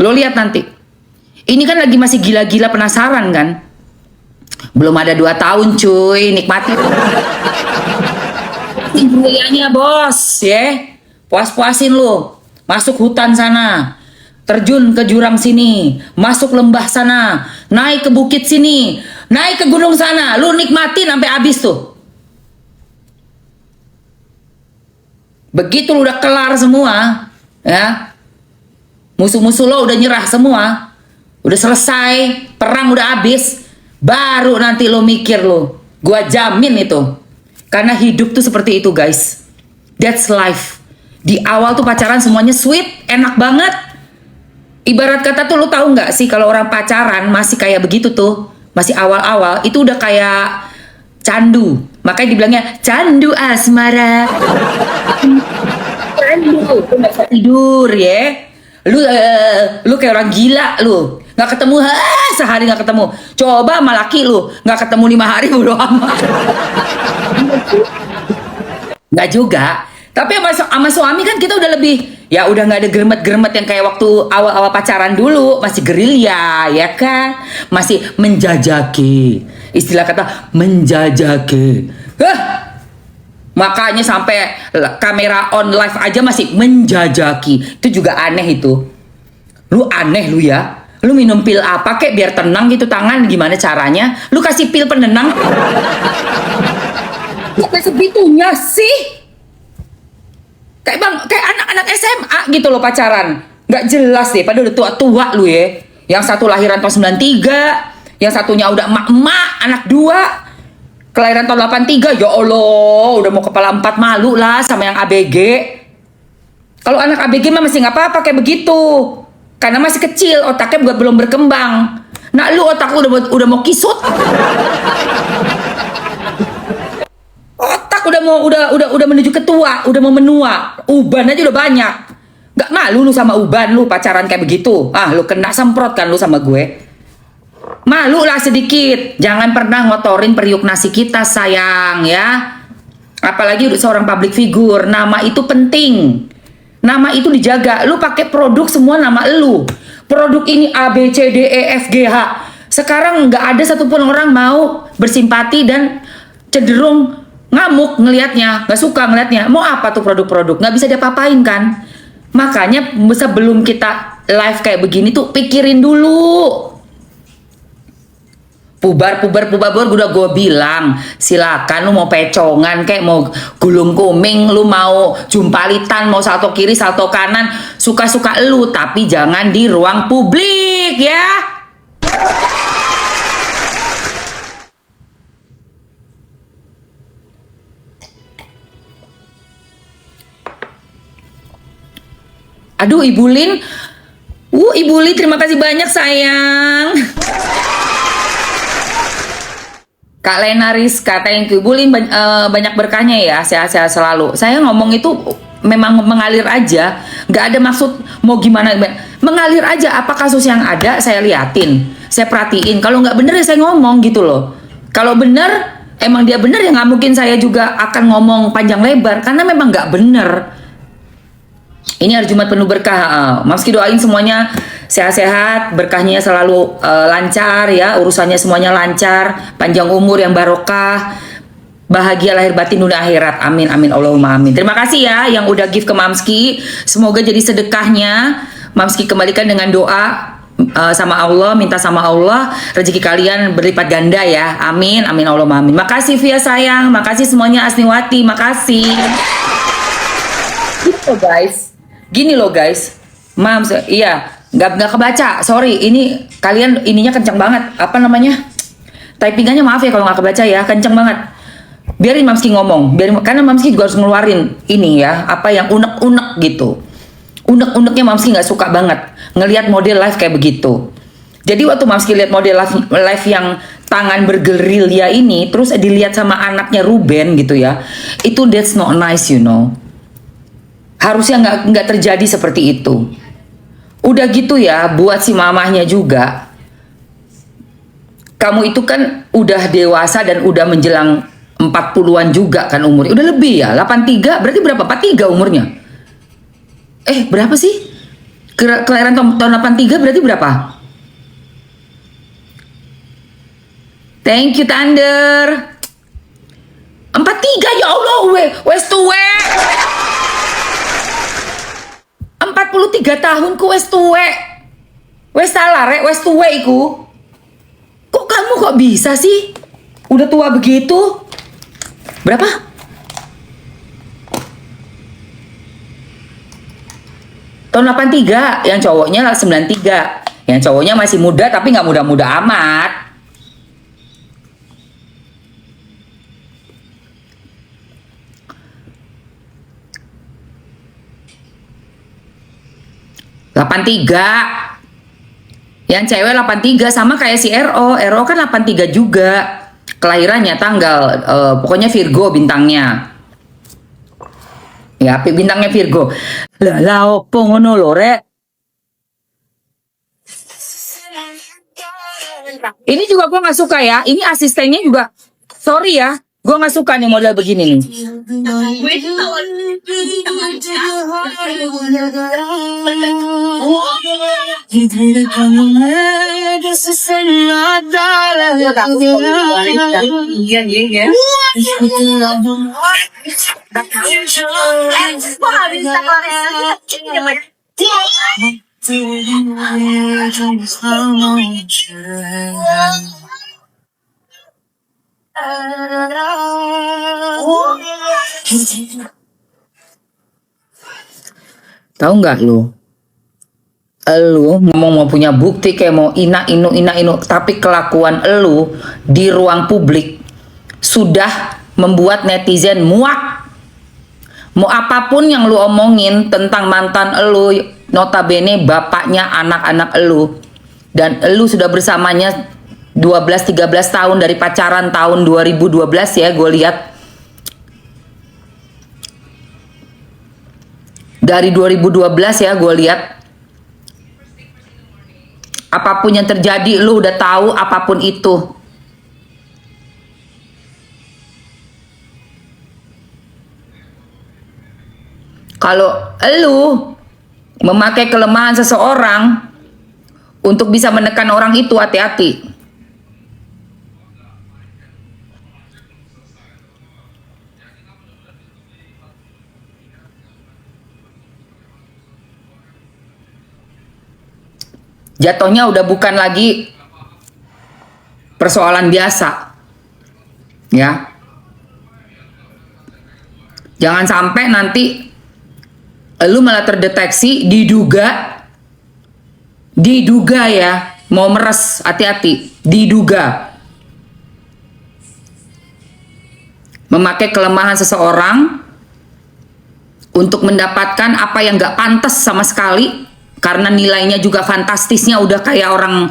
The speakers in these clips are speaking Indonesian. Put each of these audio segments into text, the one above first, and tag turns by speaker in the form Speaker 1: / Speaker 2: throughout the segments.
Speaker 1: Lo lihat nanti. Ini kan lagi masih gila-gila penasaran kan? Belum ada 2 tahun cuy, nikmati. Kuliahnya bos, ya. Puas-puasin lu. Masuk hutan sana. Terjun ke jurang sini. Masuk lembah sana. Naik ke bukit sini. Naik ke gunung sana. Lu nikmatin sampai habis tuh. Begitu lu udah kelar semua, ya. Musuh-musuh lo udah nyerah semua. Udah selesai, perang udah habis. Baru nanti lo mikir lo. Gua jamin itu. Karena hidup tuh seperti itu guys. That's life. Di awal tuh pacaran semuanya sweet, enak banget. Ibarat kata tuh lo tahu nggak sih kalau orang pacaran masih kayak begitu tuh. Masih awal-awal itu udah kayak candu. Makanya dibilangnya candu asmara. Candu, lu nggak bisa tidur ya. Lu kayak orang gila lu. Nggak ketemu sehari nggak ketemu. Coba sama laki lu nggak ketemu 5 hari bodo amat. Nggak juga. Tapi sama suami kan kita udah lebih, ya udah nggak ada geremet-geremet yang kayak waktu awal-awal pacaran dulu. Masih gerilya ya kan. Masih menjajaki. Istilah kata menjajaki. Makanya sampai kamera on live aja masih menjajaki. Itu juga aneh itu. Lu aneh lu ya. Lu minum pil apa kek biar tenang gitu tangan, gimana caranya? Lu kasih pil penenang. Kok sebitunya sih? Kayak anak-anak SMA gitu loh pacaran. Nggak jelas deh, padahal udah tua-tua lu ya. Yang satu lahiran tahun 93, yang satunya udah emak-emak, anak 2. Kelahiran tahun 83, ya Allah, udah mau kepala 4, malu lah sama yang ABG. Kalau anak ABG mah masih nggak apa-apa kayak begitu. Karena masih kecil, otaknya belum berkembang. Nah, lu otak lu udah mau kisut. Otak udah menuju ketua, udah mau menua. Uban aja udah banyak. Nggak malu lu sama uban lu pacaran kayak begitu. Ah, lu kena semprot kan lu sama gue. Malu lah sedikit. Jangan pernah ngotorin periuk nasi kita sayang ya. Apalagi udah seorang public figure. Nama itu penting. Nama itu dijaga. Lu pakai produk semua nama lu. Produk ini A, B, C, D, E, F, G, H. Sekarang nggak ada satupun orang mau bersimpati dan cenderung ngamuk ngelihatnya. Nggak suka ngelihatnya. Mau apa tuh produk-produk? Nggak bisa diapa-apain kan. Makanya sebelum kita live kayak begini tuh pikirin dulu. Pubar udah gue bilang silakan lu mau pecongan kayak mau gulung kuming, lu mau jumpalitan, mau salto kiri salto kanan, suka-suka lu, tapi jangan di ruang publik ya. Aduh Ibu Lin, Ibu Lin terima kasih banyak sayang. Kak Lena Rizka, thank you. Bulin banyak berkahnya ya, sehat-sehat selalu. Saya ngomong itu memang mengalir aja, nggak ada maksud mau gimana. Mengalir aja, apa kasus yang ada saya liatin, saya perhatiin. Kalau nggak bener ya saya ngomong gitu loh. Kalau bener, emang dia bener ya nggak mungkin saya juga akan ngomong panjang lebar, karena memang nggak bener. Ini hari Jumat penuh berkah. Mamski doain semuanya sehat-sehat, berkahnya selalu lancar ya, urusannya semuanya lancar, panjang umur yang barokah, bahagia lahir batin dunia akhirat. Amin amin Allahumma amin. Terima kasih ya yang udah give ke Mamski. Semoga jadi sedekahnya. Mamski kembalikan dengan doa sama Allah, minta sama Allah rezeki kalian berlipat ganda ya. Amin amin Allahumma amin. Makasih Via sayang, makasih semuanya Asniwati, makasih. Gitu guys. Gini loh guys, Mams, iya, nggak kebaca, sorry, ini kalian ininya kenceng banget, apa namanya, typingannya maaf ya kalau nggak kebaca ya, kenceng banget. Biarin Mamski ngomong, karena Mamski juga harus ngeluarin ini ya, apa yang unek-unek gitu. Unek-uneknya Mamski nggak suka banget ngelihat model live kayak begitu. Jadi waktu Mamski lihat model live yang tangan bergerilya ini, terus dilihat sama anaknya Ruben gitu ya, itu that's not nice you know. Harusnya nggak terjadi seperti itu. Udah gitu ya, buat si mamahnya juga. Kamu itu kan udah dewasa dan udah menjelang 40-an juga kan umurnya. Udah lebih ya, 83, berarti berapa? 43 umurnya. Berapa sih? Kelahiran tahun 83 berarti berapa? Thank you Thunder. 43 ya Allah, wes tuwe. 43 tahun ku wes tuwe. Wes salah rek, wes tuwe iku. Kok kamu kok bisa sih? Udah tua begitu? Berapa? Tahun 83, yang cowoknya 93. Yang cowoknya masih muda tapi nggak muda-muda amat. ...83. Yang cewek 83 sama kayak si RO. RO kan 83 juga. Kelahirannya tanggal pokoknya Virgo bintangnya. Ya, bintangnya Virgo. Lah opo ngono lho, Rek? Ini juga gue nggak suka ya. Ini asistennya juga. Sorry ya, gue nggak suka nih model begini nih. Tahu nggak lu? Lu ngomong mau punya bukti kayak mau ina inu, tapi kelakuan lu di ruang publik sudah membuat netizen muak. Mau apapun yang lu omongin tentang mantan lu, notabene bapaknya anak-anak lu, dan lu sudah bersamanya 12-13 tahun dari pacaran tahun 2012 ya, gue lihat. Dari 2012 ya gue lihat. Apapun yang terjadi lu udah tahu apapun itu. Kalau lu memakai kelemahan seseorang untuk bisa menekan orang itu, hati-hati. Jatuhnya udah bukan lagi persoalan biasa. Ya. Jangan sampai nanti lu malah terdeteksi diduga ya, mau meres, hati-hati, diduga memakai kelemahan seseorang untuk mendapatkan apa yang gak pantas sama sekali, karena nilainya juga fantastisnya udah kayak orang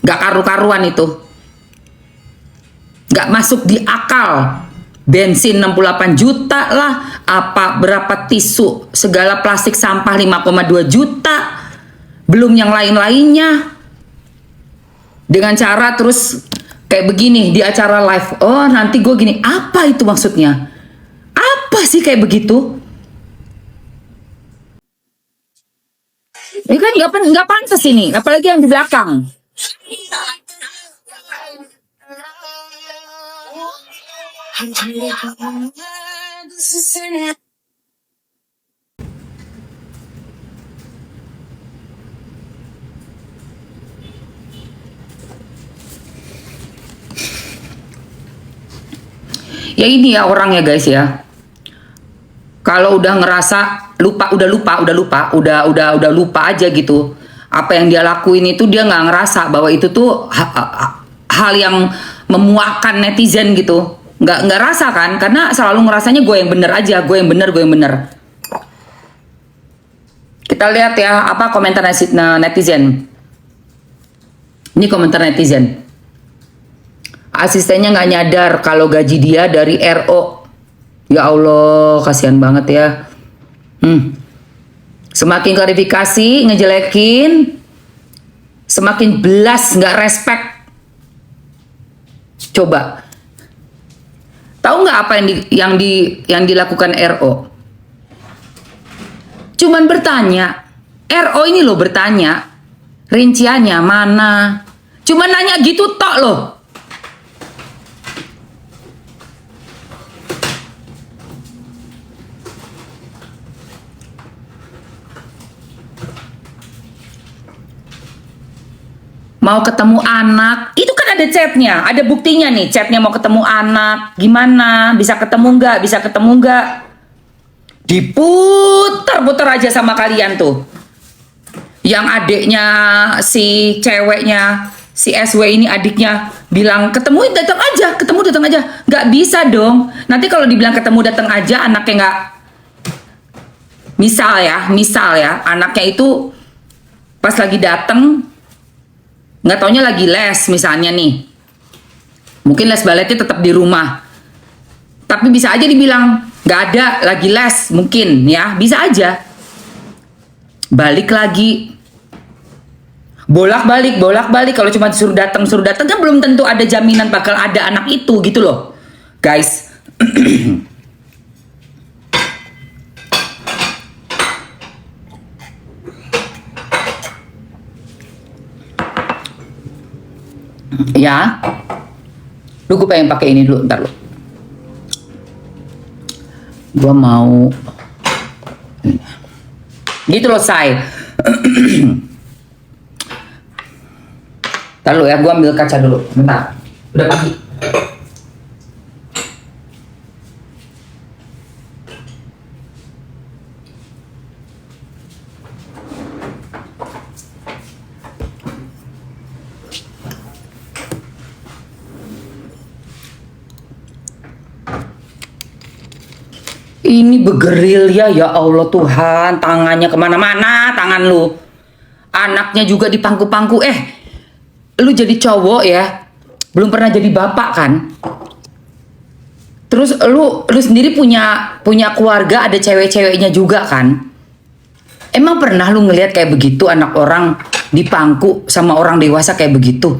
Speaker 1: gak karu-karuan itu, gak masuk di akal. Bensin 68 juta lah, apa berapa tisu segala plastik sampah 5,2 juta, belum yang lain-lainnya. Dengan cara terus kayak begini di acara live, oh nanti gue gini, apa itu maksudnya? Apa sih kayak begitu? Ini kan nggak pantas ini, apalagi yang di belakang. Ya ini ya orang ya guys ya. Kalau udah ngerasa udah lupa aja gitu. Apa yang dia lakuin itu dia nggak ngerasa bahwa itu tuh hal yang memuakkan netizen gitu. Nggak rasa kan, karena selalu ngerasanya gue yang bener aja, gue yang bener. Kita lihat ya apa komentar netizen. Ini komentar netizen. Asistennya nggak nyadar kalau gaji dia dari RO. Ya Allah, kasihan banget ya. Semakin klarifikasi ngejelekin, semakin belas nggak respect. Coba, tahu nggak apa yang dilakukan RO? Cuman bertanya, RO ini loh bertanya, rinciannya mana? Cuma nanya gitu tok loh. Mau ketemu anak, itu kan ada chatnya, ada buktinya nih, chatnya mau ketemu anak, gimana, bisa ketemu nggak, diputar-putar aja sama kalian tuh. Yang adiknya, si ceweknya, si SW ini adiknya bilang, ketemu datang aja, nggak bisa dong, nanti kalau dibilang ketemu datang aja, anaknya nggak, misal ya, anaknya itu pas lagi datang, nggak taunya lagi les misalnya nih, mungkin les baletnya tetap di rumah, tapi bisa aja dibilang nggak ada, lagi les, mungkin ya, bisa aja balik lagi, bolak-balik. Kalau cuma disuruh datang kan belum tentu ada jaminan bakal ada anak itu gitu loh guys. Ya, lu gue pengen pakai ini dulu, ntar lu. Gue mau gitu loh, say. Ntar lu ya, gue ambil kaca dulu, bentar. Udah pagi. Ini begeril ya Allah Tuhan, tangannya kemana-mana tangan lu, anaknya juga di pangku-pangku. Lu jadi cowok ya, belum pernah jadi bapak kan, terus lu sendiri punya keluarga, ada cewek-ceweknya juga kan. Emang pernah lu ngelihat kayak begitu, anak orang dipangku sama orang dewasa kayak begitu?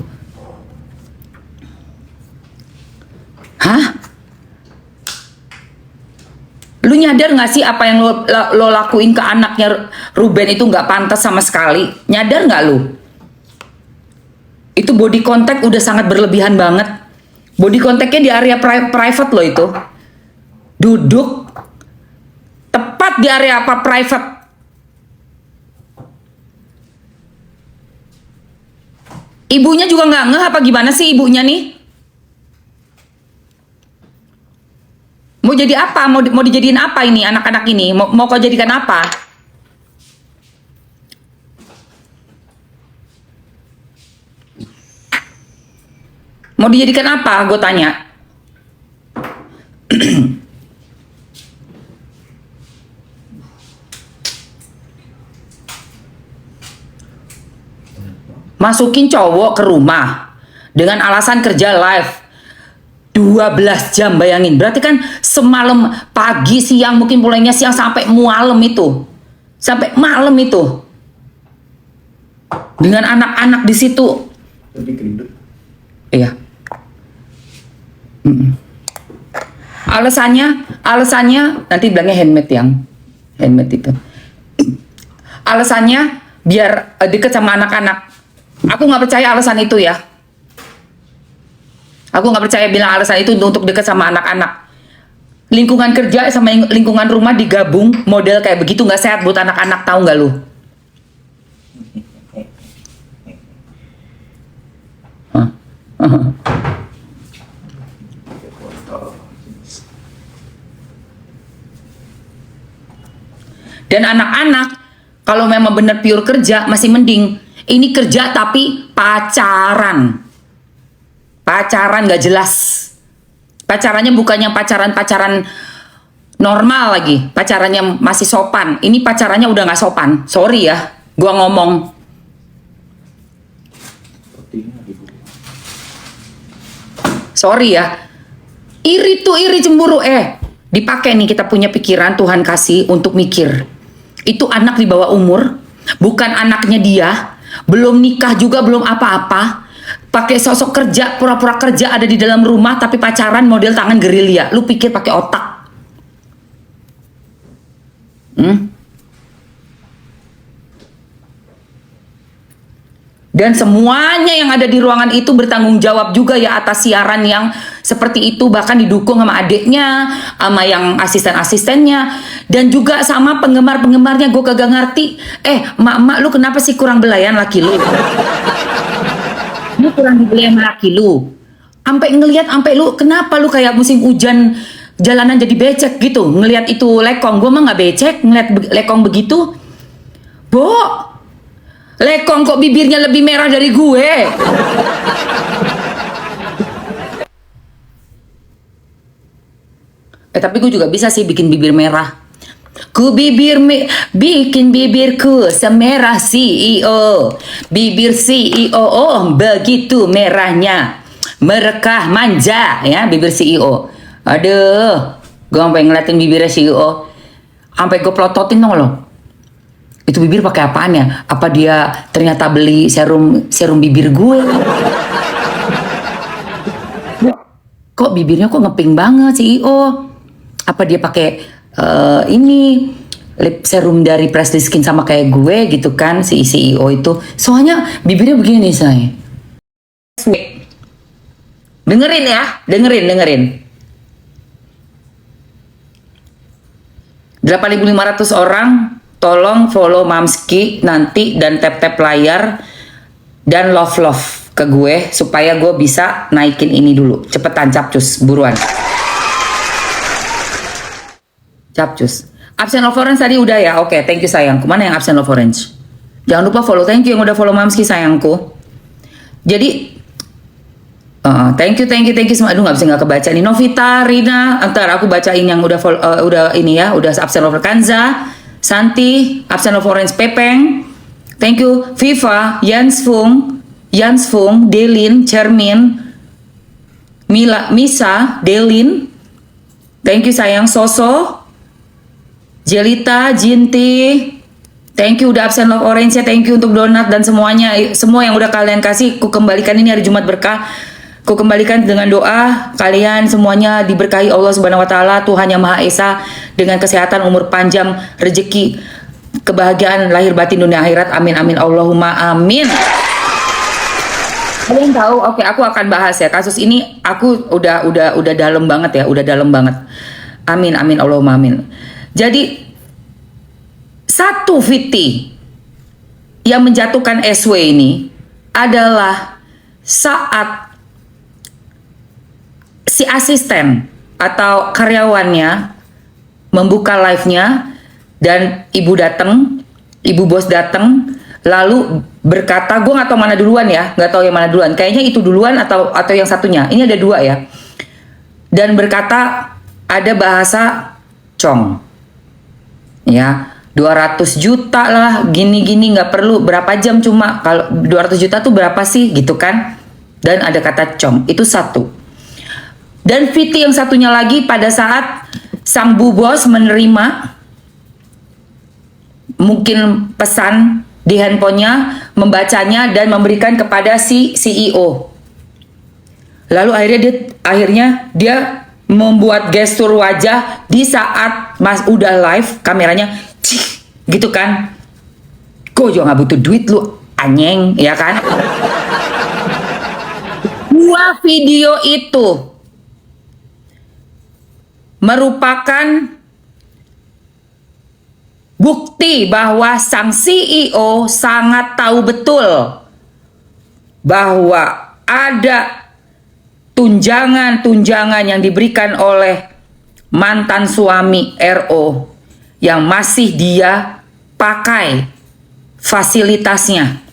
Speaker 1: Hah? Lu nyadar gak sih apa yang lo lakuin ke anaknya Ruben itu gak pantas sama sekali? Nyadar gak lu? Itu body contact udah sangat berlebihan banget. Body contactnya di area private lo itu. Duduk tepat di area apa private. Ibunya juga gak ngeh apa gimana sih ibunya nih? Mau jadi apa? Mau dijadiin apa ini anak-anak ini? Mau kau jadikan apa? Mau dijadikan apa? Gue tanya. Masukin cowok ke rumah dengan alasan kerja live 12 jam, bayangin. Berarti kan semalam, pagi, siang, mungkin mulainya siang sampai malam itu. Sampai malam itu. Dengan anak-anak di situ. Iya. Alasannya nanti bilangnya handmade itu. Alasannya biar deket sama anak-anak. Aku nggak percaya alasan itu ya. Aku nggak percaya bilang alasan itu untuk dekat sama anak-anak. Lingkungan kerja sama lingkungan rumah digabung, model kayak begitu nggak sehat buat anak-anak, tahu nggak lu? Dan anak-anak kalau memang benar pure kerja masih mending. Ini kerja tapi pacaran nggak jelas. Pacarannya bukannya pacaran normal lagi, pacarannya masih sopan. Ini pacarannya udah nggak sopan. Sorry ya, gua ngomong. Sorry ya. Iri cemburu. Dipakai nih kita punya pikiran, Tuhan kasih untuk mikir. Itu anak di bawah umur, bukan anaknya dia, belum nikah juga, belum apa-apa. Pakai sosok kerja, pura-pura kerja ada di dalam rumah, tapi pacaran model tangan gerilya. Lu pikir pakai otak? Dan semuanya yang ada di ruangan itu bertanggung jawab juga ya atas siaran yang seperti itu. Bahkan didukung sama adiknya, sama yang asisten-asistennya, dan juga sama penggemar-penggemarnya. Gue kagak ngerti. Mak-mak lu kenapa sih kurang belayan laki lu? Lu kurang dibeli sama laki lu. Sampai ngelihat, sampai lu, kenapa lu kayak musim hujan jalanan jadi becek gitu. Ngelihat itu lekong. Gue mah nggak becek, ngelihat lekong begitu. Bo, lekong kok bibirnya lebih merah dari gue. Tapi gue juga bisa sih bikin bibir merah. Bikin bibirku semerah CEO. Bibir CEO, oh begitu merahnya. Merekah manja ya bibir CEO. Aduh, gue sampai ngeliatin bibirnya CEO. Sampai gue pelototin dong loh. Itu bibir pakai apaan ya? Apa dia ternyata beli serum bibir gue? Kok bibirnya kok ngeping banget CEO? Apa dia pakai ini lip serum dari Presley Skin sama kayak gue gitu kan si CEO itu? Soalnya bibirnya begini say. Dengerin ya, dengerin. 8.500 orang. Tolong follow Mamski nanti dan tap-tap layar dan love ke gue supaya gue bisa naikin ini dulu. Cepetan capcus, buruan. Capcus. Absen of orange tadi udah ya? Oke, thank you sayangku. Mana yang absen of orange? Jangan lupa follow. Thank you yang udah follow Mamski sayangku. Jadi thank you semua. Aduh nggak bisa nggak kebaca nih. Novita, Rina, antar aku bacain yang udah udah ini ya, udah absen of Kanza. Santi, absen of orange Pepeng, thank you. Viva, Jans Fung, Delin, Cermin, Misa, Delin, thank you sayang. Soso, Jelita, Jinti, thank you udah absen of orange ya, thank you untuk donat dan semuanya, semua yang udah kalian kasih, ku kembalikan ini hari Jumat berkah. Ku kembalikan dengan doa kalian semuanya diberkahi Allah Subhanahu wa taala, Tuhan yang Maha Esa, dengan kesehatan, umur panjang, rezeki, kebahagiaan lahir batin dunia akhirat. Amin amin Allahumma amin. Kalian tahu, oke, aku akan bahas ya kasus ini. Aku udah dalam banget ya, udah dalam banget. Amin amin Allahumma amin. Jadi satu Viti yang menjatuhkan SW ini adalah saat si asisten atau karyawannya membuka live-nya dan ibu bos datang lalu berkata, gue nggak tahu mana duluan ya, nggak tahu yang mana duluan, kayaknya itu duluan atau yang satunya, ini ada dua ya, dan berkata ada bahasa cong ya, 200 juta lah gini-gini, nggak perlu berapa jam, cuma kalau 200 juta tuh berapa sih gitu kan, dan ada kata cong, itu satu. Dan Viti yang satunya lagi pada saat sang bu bos menerima mungkin pesan di handphonenya, membacanya dan memberikan kepada si CEO. Lalu akhirnya dia membuat gestur wajah di saat Mas udah live kameranya, cih, gitu kan. Gue juga nggak butuh duit lu anyeng ya kan. Dua video itu merupakan bukti bahwa sang CEO sangat tahu betul bahwa ada tunjangan yang diberikan oleh mantan suami RO yang masih dia pakai fasilitasnya.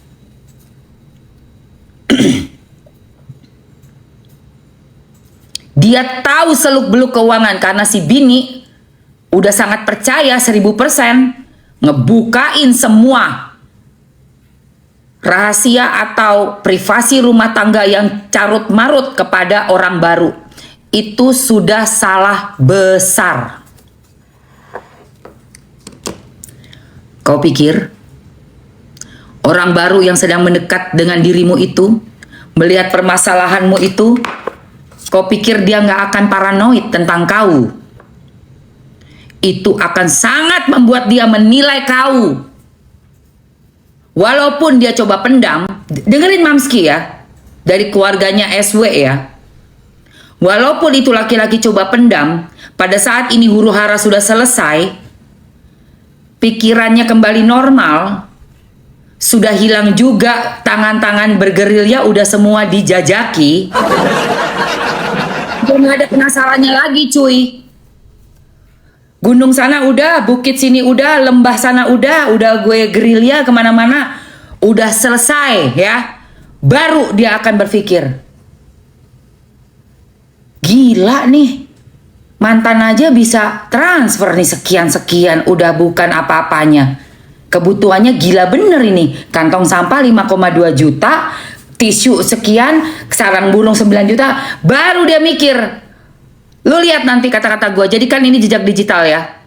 Speaker 1: Dia tahu seluk-beluk keuangan karena si bini udah sangat percaya 1000% ngebukain semua rahasia atau privasi rumah tangga yang carut marut kepada orang baru. Itu sudah salah besar. Kau pikir orang baru yang sedang mendekat dengan dirimu itu, melihat permasalahanmu itu, kau pikir dia nggak akan paranoid tentang kau? Itu akan sangat membuat dia menilai kau Walaupun dia coba pendam, dengerin Mamski ya, dari keluarganya SW ya. Walaupun itu laki-laki coba pendam, pada saat ini huru hara sudah selesai, pikirannya kembali normal, sudah hilang juga tangan-tangan bergerilya, udah semua dijajaki. Udah nggak ada penasarannya lagi cuy. Gunung sana udah, bukit sini udah, lembah sana udah gue gerilya kemana-mana, udah selesai ya. Baru dia akan berpikir, gila nih, mantan aja bisa transfer nih sekian-sekian, udah bukan apa-apanya. Kebutuhannya gila bener ini, kantong sampah 5,2 juta, tisu sekian, sarang burung 9 juta, baru dia mikir. Lu lihat nanti kata-kata gue, jadi kan ini jejak digital ya.